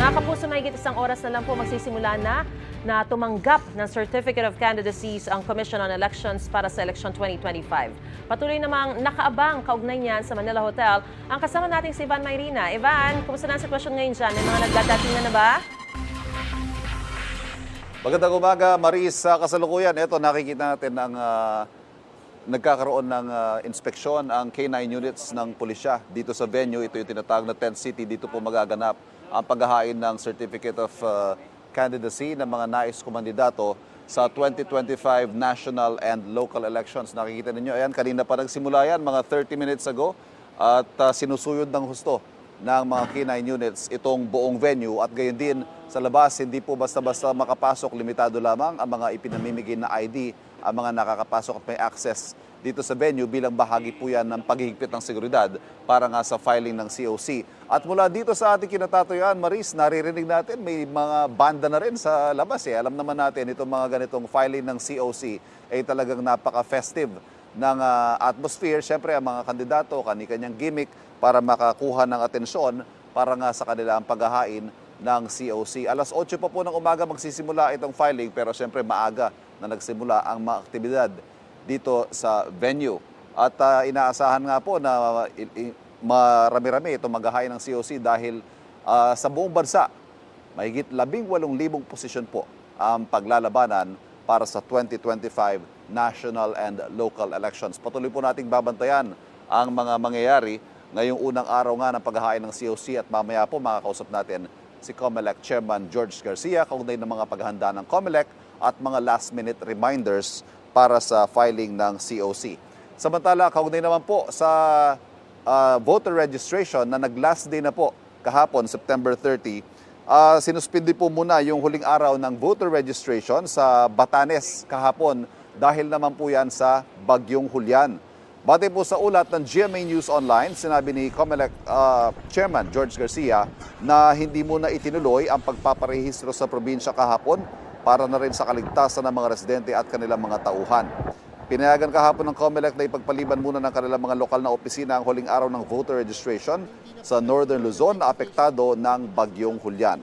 Mga kapuso, mahigit isang oras na lang po magsisimula na tumanggap ng Certificate of Candidacies ang Commission on Elections para sa Election 2025. Patuloy namang nakaabang kaugnay niyan sa Manila Hotel ang kasama nating si Ivan Mayrina. Ivan, kumusta na ang sitwasyon ngayon dyan? May mga nagdadatingan na ba? Magandang umaga, Maris. Sa kasalukuyan, ito nakikita natin ang nagkakaroon ng inspeksyon ang K9 units ng pulisya dito sa venue. Ito yung tinatawag na Tent City. Dito po magaganap ang paghahain ng Certificate of Candidacy ng mga nais kumandidato sa 2025 national and local elections. Nakikita ninyo, ayan, kanina pa nagsimula yan, mga 30 minutes ago, at sinusuyod ng husto ng mga K9 units itong buong venue, at gayon din sa labas, hindi po basta-basta makapasok, limitado lamang ang mga ipinamimigay na ID, ang mga nakakapasok at may access dito sa venue bilang bahagi po yan ng paghihigpit ng seguridad para nga sa filing ng COC. At mula dito sa ating kinatatayuan, Maris, naririnig natin may mga banda na rin sa labas. Alam naman natin itong mga ganitong filing ng COC ay talagang napaka-festive ng atmosphere. Siyempre, ang mga kandidato, kani-kanyang gimmick para makakuha ng atensyon para nga sa kanila ang paghahain ng COC. Alas 8 pa po ng umaga magsisimula itong filing, pero siyempre maaga na nagsimula ang mga aktibidad dito sa venue. At inaasahan nga po na marami-rami itong maghahain ng COC dahil sa buong bansa, mahigit 18,000 posisyon po ang paglalabanan para sa 2025 national and local elections. Patuloy po nating babantayan ang mga mangyayari ngayong unang araw nga ng paghahain ng COC, at mamaya po makakausap natin si COMELEC Chairman George Garcia kaugnay ng mga paghahanda ng COMELEC at mga last-minute reminders para sa filing ng COC. Samantala, kaugnay naman po sa voter registration na nag-last day na po kahapon, September 30, sinuspindi po muna yung huling araw ng voter registration sa Batanes kahapon dahil naman po yan sa Bagyong Julian. Batay po sa ulat ng GMA News Online, sinabi ni COMELEC Chairman George Garcia na hindi muna itinuloy ang pagpaparehistro sa probinsya kahapon para na rin sa kaligtasan ng mga residente at kanilang mga tauhan. Pinayagan kahapon ng COMELEC na ipagpaliban muna ng kanilang mga lokal na opisina ang huling araw ng voter registration sa Northern Luzon na apektado ng Bagyong Julian.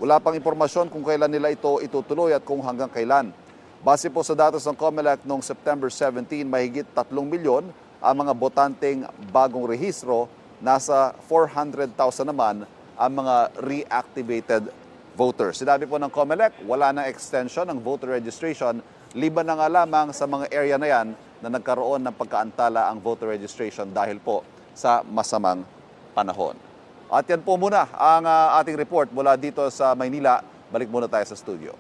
Wala pang impormasyon kung kailan nila ito itutuloy at kung hanggang kailan. Base po sa datos ng COMELEC noong September 17, mahigit 3 milyon ang mga botanteng bagong rehistro, nasa 400,000 naman ang mga reactivated voters. Sinabi po ng COMELEC, wala na extension ng voter registration, liban na nga lamang sa mga area na yan na nagkaroon ng pagkaantala ang voter registration dahil po sa masamang panahon. At yan po muna ang ating report mula dito sa Maynila. Balik muna tayo sa studio.